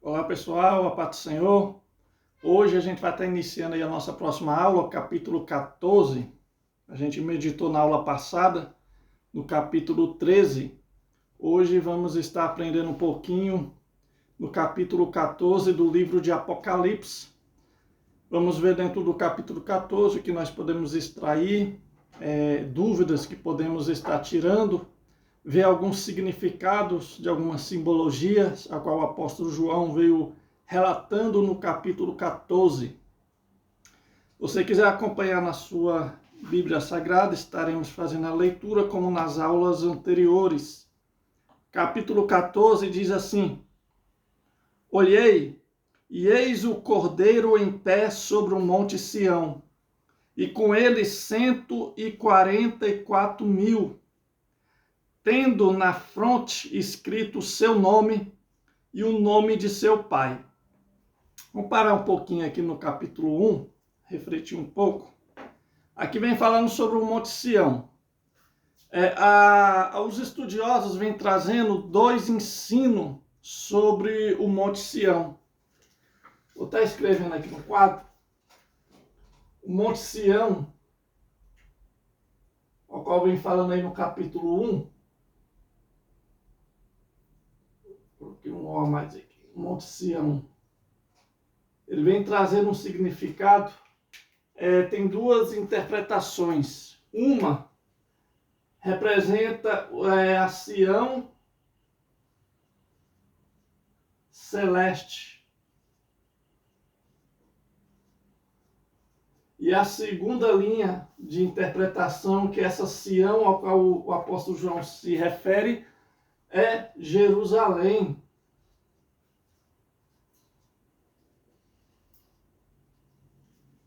Olá pessoal, a paz do Senhor. Hoje a gente vai estar iniciando aí a nossa próxima aula, capítulo 14. A gente meditou na aula passada, no capítulo 13. Hoje vamos estar aprendendo um pouquinho no capítulo 14 do livro de Apocalipse. Vamos ver dentro do capítulo 14 que nós podemos extrair dúvidas que podemos estar tirando, ver alguns significados de algumas simbologias, a qual o apóstolo João veio relatando no capítulo 14. Se você quiser acompanhar na sua Bíblia Sagrada, estaremos fazendo a leitura como nas aulas anteriores. Capítulo 14 diz assim: Olhei, e eis o Cordeiro em pé sobre o monte Sião, e com ele 144.000, tendo na fronte escrito o seu nome e o nome de seu pai. Vamos parar um pouquinho aqui no capítulo 1, refletir um pouco. Aqui vem falando sobre o Monte Sião. Os estudiosos vêm trazendo dois ensinos sobre o Monte Sião. Vou estar escrevendo aqui no quadro. O Monte Sião, o qual vem falando aí no capítulo 1. Coloquei um O a mais aqui. Monte Sião. Ele vem trazendo um significado. Tem duas interpretações. Uma representa a Sião celeste. E a segunda linha de interpretação, que essa Sião ao qual o apóstolo João se refere, é Jerusalém.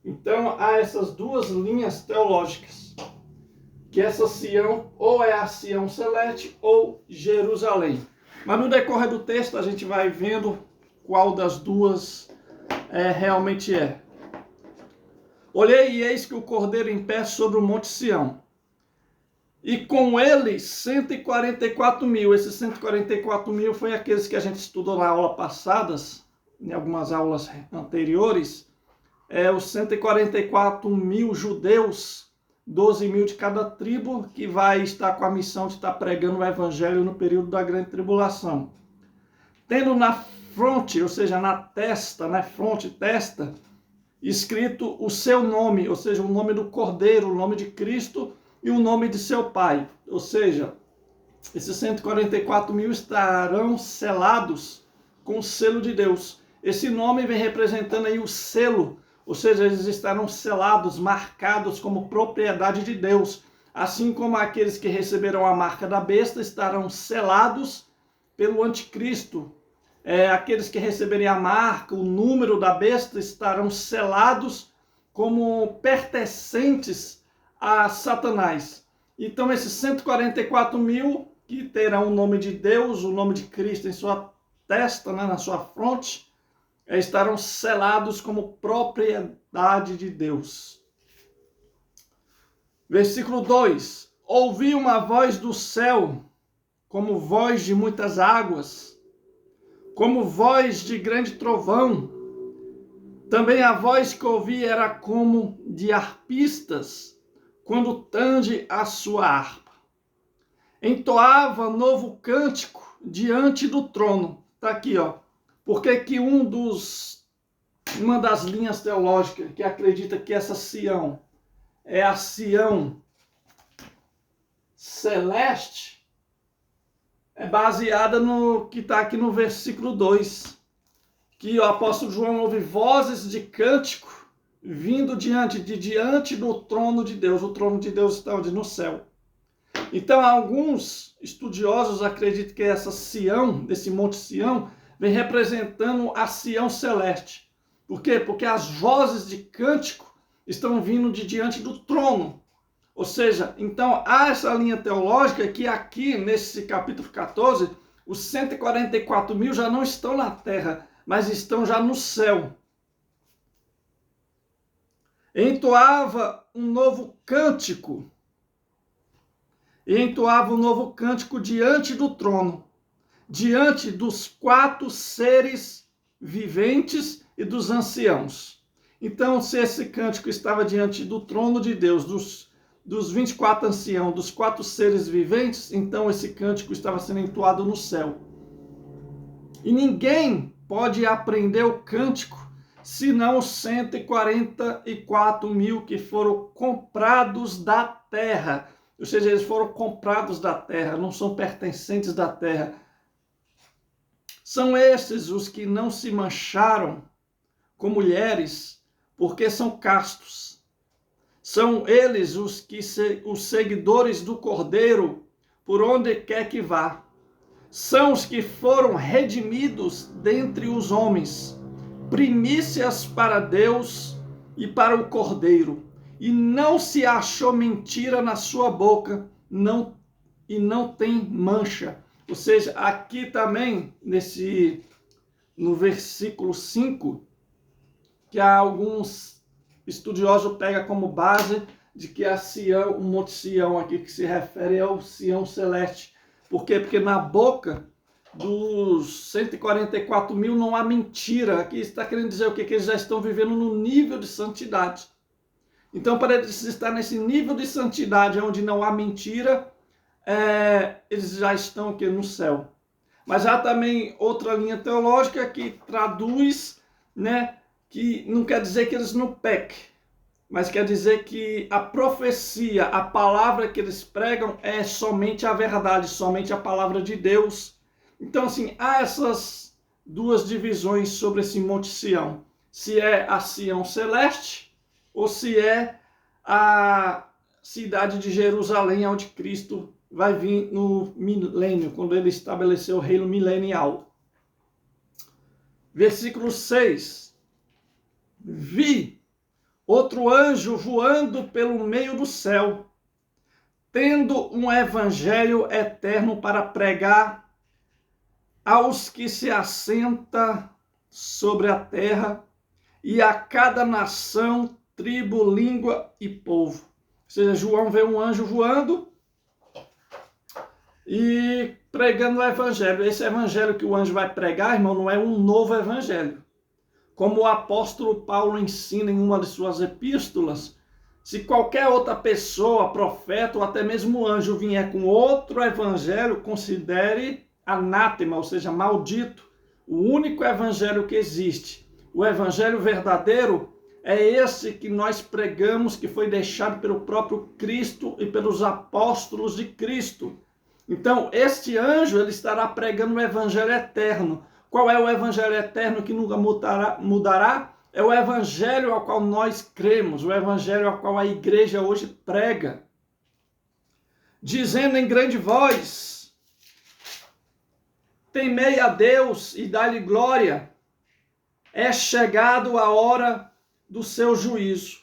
Então, há essas duas linhas teológicas, que essa Sião ou é a Sião celeste ou Jerusalém. Mas no decorrer do texto a gente vai vendo qual das duas realmente é. Olhei e eis que o Cordeiro em pé sobre o monte Sião, e com ele 144.000. Esses 144.000 foi aqueles que a gente estudou na aula passadas, em algumas aulas anteriores. Os 144.000 judeus, 12.000 de cada tribo, que vai estar com a missão de estar pregando o evangelho no período da grande tribulação. Tendo na fronte, ou seja, na testa, testa, escrito o seu nome, ou seja, o nome do Cordeiro, o nome de Cristo e o nome de seu Pai. Ou seja, esses 144.000 estarão selados com o selo de Deus. Esse nome vem representando aí o selo, ou seja, eles estarão selados, marcados como propriedade de Deus. Assim como aqueles que receberão a marca da besta estarão selados pelo anticristo. Aqueles que receberem a marca, o número da besta, estarão selados como pertencentes a Satanás. Então esses 144.000 que terão o nome de Deus, o nome de Cristo em sua testa, na sua fronte, estarão selados como propriedade de Deus. Versículo 2: Ouvi uma voz do céu, como voz de muitas águas, como voz de grande trovão. Também a voz que ouvi era como de arpistas, quando tange a sua harpa. Entoava novo cântico diante do trono. Está aqui, ó. Porque que uma das linhas teológicas que acredita que essa Sião é a Sião celeste, é baseada no que está aqui no versículo 2, que o apóstolo João ouve vozes de cântico vindo diante do trono de Deus. O trono de Deus está onde? No céu. Então, alguns estudiosos acreditam que essa Sião, desse monte Sião, vem representando a Sião celeste. Por quê? Porque as vozes de cântico estão vindo de diante do trono. Ou seja, então há essa linha teológica que aqui, nesse capítulo 14, os 144.000 já não estão na terra, mas estão já no céu. Entoava um novo cântico. Diante do trono, diante dos quatro seres viventes e dos anciãos. Então, se esse cântico estava diante do trono de Deus, dos 24 anciãos, dos 4 seres viventes, então esse cântico estava sendo entoado no céu. E ninguém pode aprender o cântico senão os 144 mil que foram comprados da terra. Ou seja, eles foram comprados da terra, não são pertencentes da terra. São esses os que não se mancharam com mulheres, porque são castos. São eles os seguidores do Cordeiro, por onde quer que vá. São os que foram redimidos dentre os homens, primícias para Deus e para o Cordeiro. E não se achou mentira na sua boca, e não tem mancha. Ou seja, aqui também, no versículo 5, que alguns estudiosos pegam como base de que a Sião, o Monte Sião aqui que se refere ao Sião celeste. Por quê? Porque na boca dos 144 mil não há mentira. Aqui está querendo dizer o quê? Que eles já estão vivendo no nível de santidade. Então, para eles estar nesse nível de santidade onde não há mentira, eles já estão aqui no céu. Mas há também outra linha teológica que traduz, né, que não quer dizer que eles não pequem, mas quer dizer que a profecia, a palavra que eles pregam é somente a verdade, somente a palavra de Deus. Então, assim, há essas duas divisões sobre esse Monte Sião. Se é a Sião celeste ou se é a cidade de Jerusalém, onde Cristo vai vir no milênio, quando ele estabeleceu o reino milenial. Versículo 6. Vi outro anjo voando pelo meio do céu, tendo um evangelho eterno para pregar aos que se assentam sobre a terra e a cada nação, tribo, língua e povo. Ou seja, João vê um anjo voando e pregando o evangelho. Esse evangelho que o anjo vai pregar, irmão, não é um novo evangelho. Como o apóstolo Paulo ensina em uma de suas epístolas, se qualquer outra pessoa, profeta ou até mesmo anjo vier com outro evangelho, considere anátema, ou seja, maldito. O único evangelho que existe, o evangelho verdadeiro, é esse que nós pregamos, que foi deixado pelo próprio Cristo e pelos apóstolos de Cristo. Então, este anjo, ele estará pregando o evangelho eterno. Qual é o evangelho eterno que nunca mudará? É o evangelho ao qual nós cremos, o evangelho ao qual a igreja hoje prega. Dizendo em grande voz: temei a Deus e dá-lhe glória. É chegado a hora do seu juízo.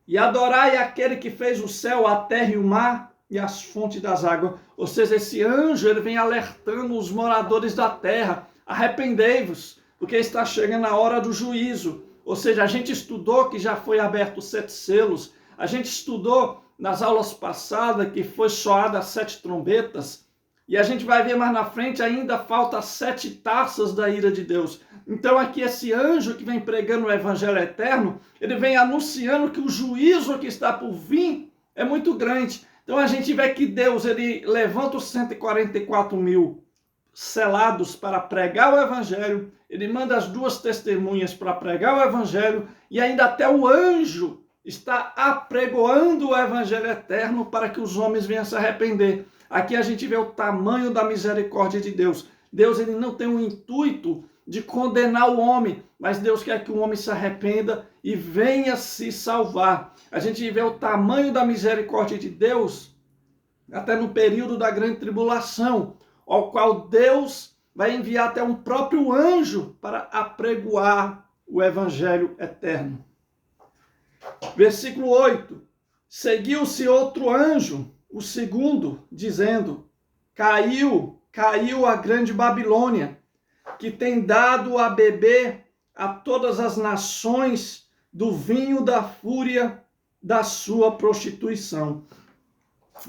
E adorai aquele que fez o céu, a terra e o mar e as fontes das águas. Ou seja, esse anjo, ele vem alertando os moradores da terra: arrependei-vos, porque está chegando a hora do juízo. Ou seja, a gente estudou que já foi aberto 7 selos, a gente estudou nas aulas passadas que foi soada 7 trombetas, e a gente vai ver mais na frente, ainda falta 7 taças da ira de Deus. Então aqui esse anjo que vem pregando o evangelho eterno, ele vem anunciando que o juízo que está por vir é muito grande. Então a gente vê que Deus, ele levanta os 144 mil selados para pregar o evangelho, ele manda as 2 testemunhas para pregar o evangelho, e ainda até o anjo está apregoando o evangelho eterno para que os homens venham se arrepender. Aqui a gente vê o tamanho da misericórdia de Deus. Deus, ele não tem o intuito de condenar o homem, mas Deus quer que o homem se arrependa e venha se salvar. A gente vê o tamanho da misericórdia de Deus até no período da grande tribulação, ao qual Deus vai enviar até um próprio anjo para apregoar o evangelho eterno. Versículo 8. Seguiu-se outro anjo, o segundo, dizendo: caiu a grande Babilônia, que tem dado a beber a todas as nações do vinho da fúria da sua prostituição.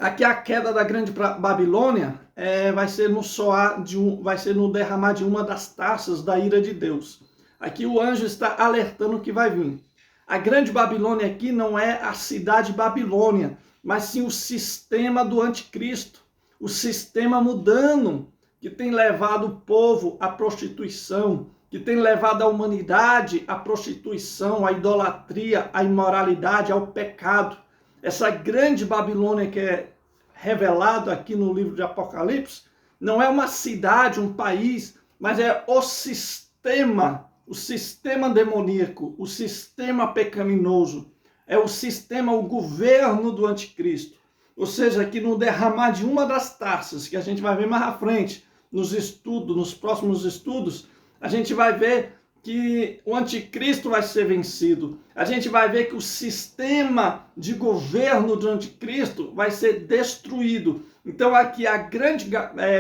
Aqui a queda da grande Babilônia vai ser no derramar de uma das taças da ira de Deus. Aqui o anjo está alertando o que vai vir. A grande Babilônia aqui não é a cidade Babilônia, mas sim o sistema do anticristo, o sistema mundano que tem levado o povo à prostituição, que tem levado a humanidade à prostituição, à idolatria, à imoralidade, ao pecado. Essa grande Babilônia que é revelado aqui no livro de Apocalipse não é uma cidade, um país, mas é o sistema demoníaco, o sistema pecaminoso, é o sistema, o governo do anticristo. Ou seja, que no derramar de uma das taças, que a gente vai ver mais à frente, nos próximos estudos, a gente vai ver que o anticristo vai ser vencido. A gente vai ver que o sistema de governo do anticristo vai ser destruído. Então aqui a grande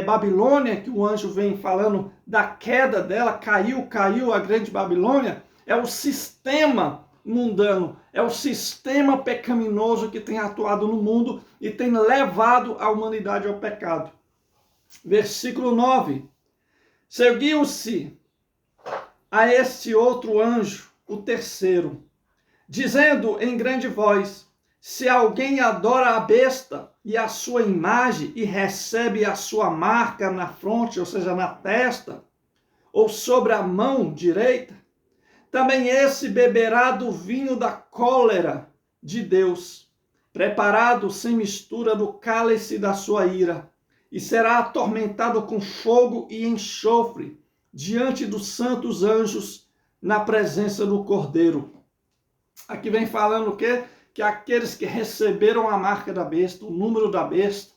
Babilônia, que o anjo vem falando da queda dela, caiu a grande Babilônia, é o sistema mundano, é o sistema pecaminoso que tem atuado no mundo e tem levado a humanidade ao pecado. Versículo 9. Seguiu-se a este outro anjo, o terceiro, dizendo em grande voz: se alguém adora a besta e a sua imagem e recebe a sua marca na fronte, ou seja, na testa, ou sobre a mão direita, também esse beberá do vinho da cólera de Deus, preparado sem mistura do cálice da sua ira, e será atormentado com fogo e enxofre, diante dos santos anjos, na presença do Cordeiro. Aqui vem falando o quê? Que aqueles que receberam a marca da besta, o número da besta,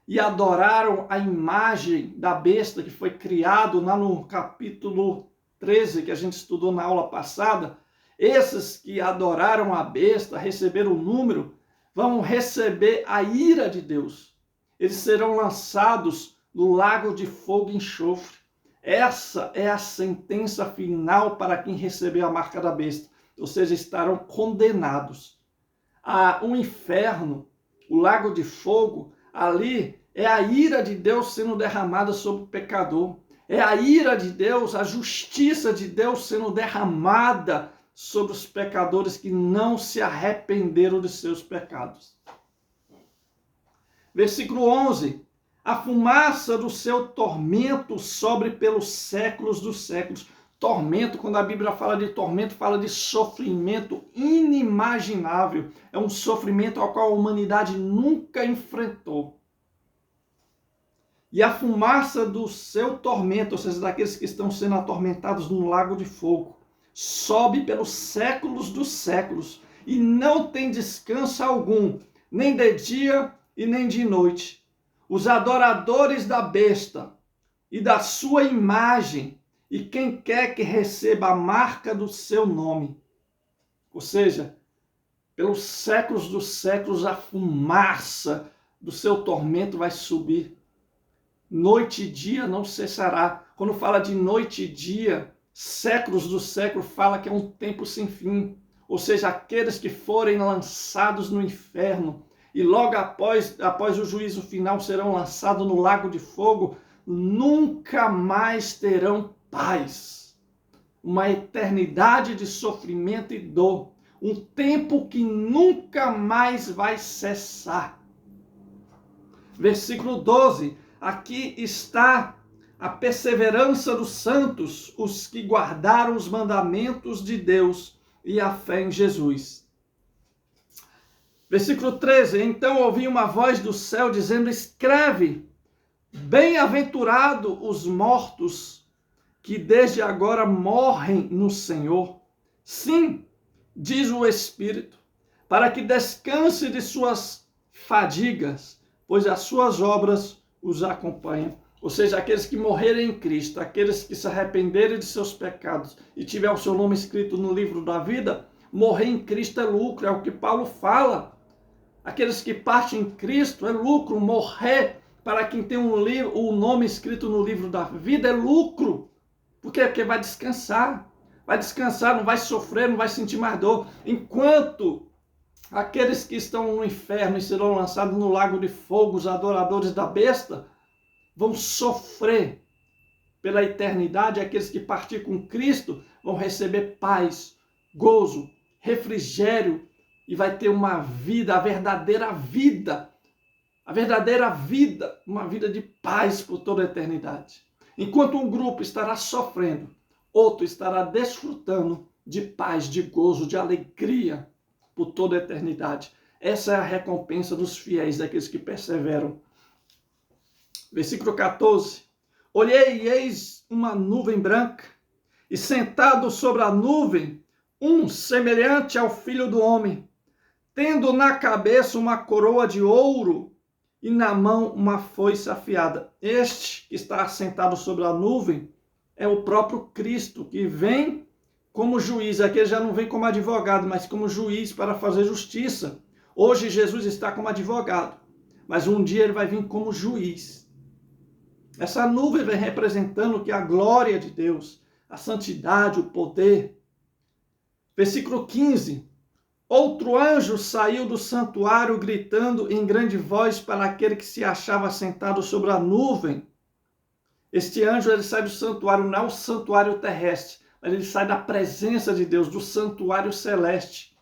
e adoraram a imagem da besta que foi criado lá no capítulo 13, que a gente estudou na aula passada, esses que adoraram a besta, receberam o número, vão receber a ira de Deus. Eles serão lançados no lago de fogo e enxofre. Essa é a sentença final para quem receber a marca da besta. Ou seja, estarão condenados a um inferno, o lago de fogo. Ali é a ira de Deus sendo derramada sobre o pecador. É a ira de Deus, a justiça de Deus sendo derramada sobre os pecadores que não se arrependeram de seus pecados. Versículo 11. A fumaça do seu tormento sobre pelos séculos dos séculos. Tormento, quando a Bíblia fala de tormento, fala de sofrimento inimaginável. É um sofrimento ao qual a humanidade nunca enfrentou. E a fumaça do seu tormento, ou seja, daqueles que estão sendo atormentados no lago de fogo, sobe pelos séculos dos séculos e não tem descanso algum, nem de dia e nem de noite. Os adoradores da besta e da sua imagem, e quem quer que receba a marca do seu nome. Ou seja, pelos séculos dos séculos, a fumaça do seu tormento vai subir. Noite e dia não cessará. Quando fala de noite e dia, séculos do século, fala que é um tempo sem fim. Ou seja, aqueles que forem lançados no inferno, e logo após o juízo final serão lançados no lago de fogo, nunca mais terão paz. Uma eternidade de sofrimento e dor. Um tempo que nunca mais vai cessar. Versículo 12. Aqui está a perseverança dos santos, os que guardaram os mandamentos de Deus e a fé em Jesus. Versículo 13, então ouvi uma voz do céu dizendo: escreve, bem-aventurado os mortos que desde agora morrem no Senhor. Sim, diz o Espírito, para que descanse de suas fadigas, pois as suas obras os acompanham. Ou seja, aqueles que morrerem em Cristo, aqueles que se arrependerem de seus pecados e tiver o seu nome escrito no livro da vida, morrer em Cristo é lucro, é o que Paulo fala. Aqueles que partem em Cristo é lucro. Morrer para quem tem o nome escrito no livro da vida é lucro. Por quê? Porque vai descansar, não vai sofrer, não vai sentir mais dor. Enquanto aqueles que estão no inferno e serão lançados no lago de fogo, os adoradores da besta, vão sofrer pela eternidade, aqueles que partir com Cristo, vão receber paz, gozo, refrigério e vai ter uma vida, a verdadeira vida, uma vida de paz por toda a eternidade. Enquanto um grupo estará sofrendo, outro estará desfrutando de paz, de gozo, de alegria por toda a eternidade. Essa é a recompensa dos fiéis, daqueles que perseveram. Versículo 14. Olhei e eis uma nuvem branca, e sentado sobre a nuvem, um semelhante ao Filho do Homem, tendo na cabeça uma coroa de ouro e na mão uma foice afiada. Este que está assentado sobre a nuvem é o próprio Cristo, que vem como juiz. Aqui ele já não vem como advogado, mas como juiz para fazer justiça. Hoje Jesus está como advogado, mas um dia ele vai vir como juiz. Essa nuvem vem representando que a glória de Deus, a santidade, o poder. Versículo 15. Outro anjo saiu do santuário gritando em grande voz para aquele que se achava sentado sobre a nuvem. Este anjo, ele sai do santuário, não é o santuário terrestre, mas ele sai da presença de Deus, do santuário celeste.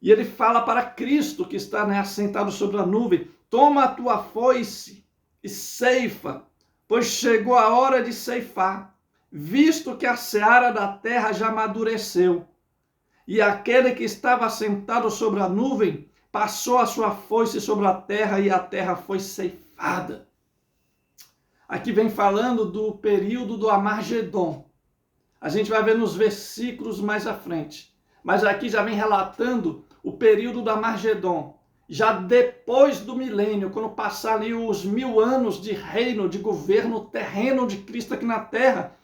E ele fala para Cristo, que está assentado sobre a nuvem: toma a tua foice e ceifa, pois chegou a hora de ceifar, visto que a seara da terra já amadureceu. E aquele que estava sentado sobre a nuvem passou a sua foice sobre a terra, e a terra foi ceifada. Aqui vem falando do período do Armagedon. A gente vai ver nos versículos mais à frente. Mas aqui já vem relatando o período do Armagedon. Já depois do milênio, quando passar ali os 1000 anos de reino, de governo terreno de Cristo aqui na terra,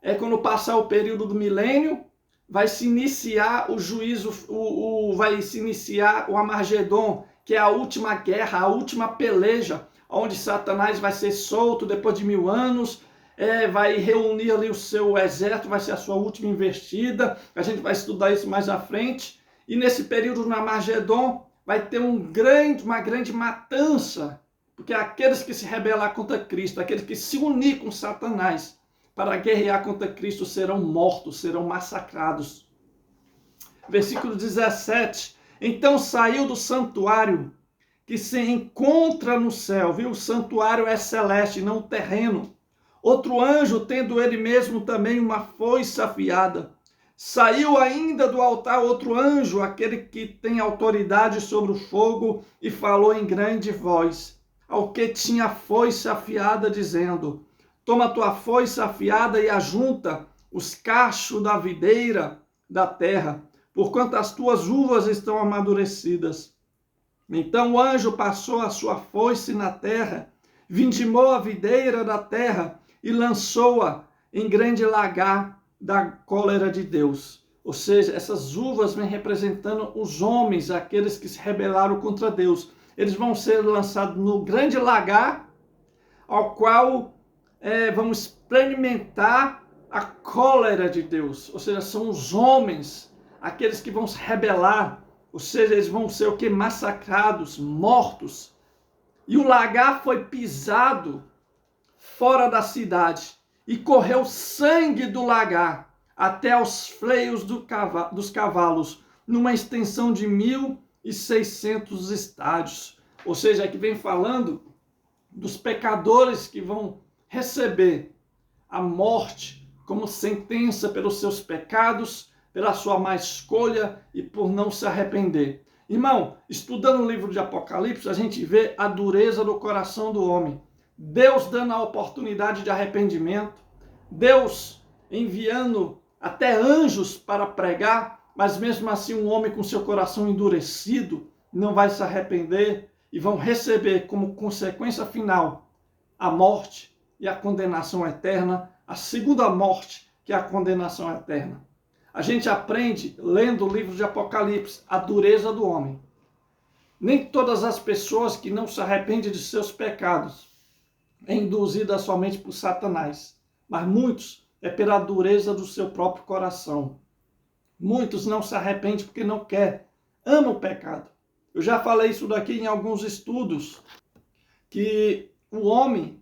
é quando passar o período do milênio, vai se iniciar o juízo, vai se iniciar o Armagedon, que é a última guerra, a última peleja, onde Satanás vai ser solto depois de 1000 anos, vai reunir ali o seu exército, vai ser a sua última investida. A gente vai estudar isso mais à frente. E nesse período no Armagedon vai ter uma grande matança, porque aqueles que se rebelar contra Cristo, aqueles que se unir com Satanás para guerrear contra Cristo serão mortos, serão massacrados. Versículo 17. Então saiu do santuário que se encontra no céu, viu? O santuário é celeste, não terreno. Outro anjo, tendo ele mesmo também uma foice afiada. Saiu ainda do altar outro anjo, aquele que tem autoridade sobre o fogo, e falou em grande voz ao que tinha a foice afiada, dizendo: toma tua foice afiada e ajunta os cachos da videira da terra, porquanto as tuas uvas estão amadurecidas. Então o anjo passou a sua foice na terra, vindimou a videira da terra e lançou-a em grande lagar da cólera de Deus. Ou seja, essas uvas vêm representando os homens, aqueles que se rebelaram contra Deus. Eles vão ser lançados no grande lagar, ao qual vão experimentar a cólera de Deus. Ou seja, são os homens, aqueles que vão se rebelar. Ou seja, eles vão ser o que? Massacrados, mortos. E o lagar foi pisado fora da cidade, e correu sangue do lagar até aos fleios dos cavalos, numa extensão de 1.600 estádios. Ou seja, aqui vem falando dos pecadores que vão receber a morte como sentença pelos seus pecados, pela sua má escolha e por não se arrepender. Irmão, estudando o livro de Apocalipse, a gente vê a dureza do coração do homem. Deus dando a oportunidade de arrependimento, Deus enviando até anjos para pregar, mas mesmo assim um homem com seu coração endurecido não vai se arrepender e vão receber como consequência final a morte e a condenação eterna, a segunda morte, que é a condenação eterna. A gente aprende, lendo o livro de Apocalipse, a dureza do homem. Nem todas as pessoas que não se arrependem de seus pecados é induzida somente por Satanás, mas muitos é pela dureza do seu próprio coração. Muitos não se arrependem porque não quer, ama o pecado. Eu já falei isso daqui em alguns estudos, que o homem,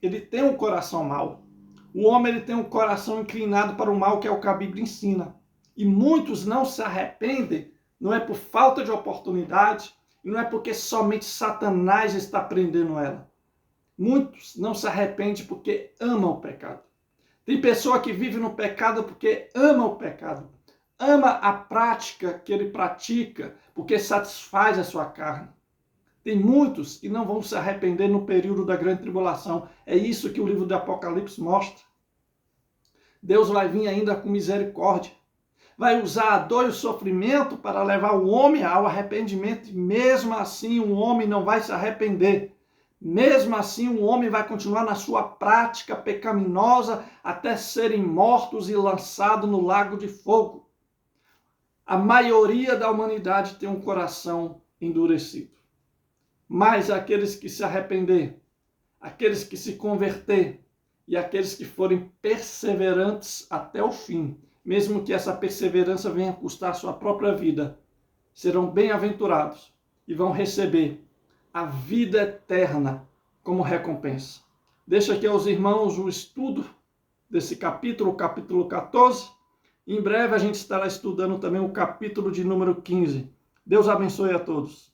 ele tem um coração mau. O homem ele tem um coração inclinado para o mal, que é o que a Bíblia ensina. E muitos não se arrependem, não é por falta de oportunidade, e não é porque somente Satanás está prendendo ela. Muitos não se arrependem porque amam o pecado. Tem pessoa que vive no pecado porque ama o pecado. Ama a prática que ele pratica porque satisfaz a sua carne. Tem muitos que não vão se arrepender no período da grande tribulação. É isso que o livro do Apocalipse mostra. Deus vai vir ainda com misericórdia. Vai usar a dor e o sofrimento para levar o homem ao arrependimento. E mesmo assim o homem não vai se arrepender. Mesmo assim o homem vai continuar na sua prática pecaminosa até serem mortos e lançados no lago de fogo. A maioria da humanidade tem um coração endurecido. Mas aqueles que se arrepender, aqueles que se converter e aqueles que forem perseverantes até o fim, mesmo que essa perseverança venha custar sua própria vida, serão bem-aventurados e vão receber a vida eterna como recompensa. Deixo aqui aos irmãos o estudo desse capítulo, o capítulo 14. Em breve a gente estará estudando também o capítulo de número 15. Deus abençoe a todos.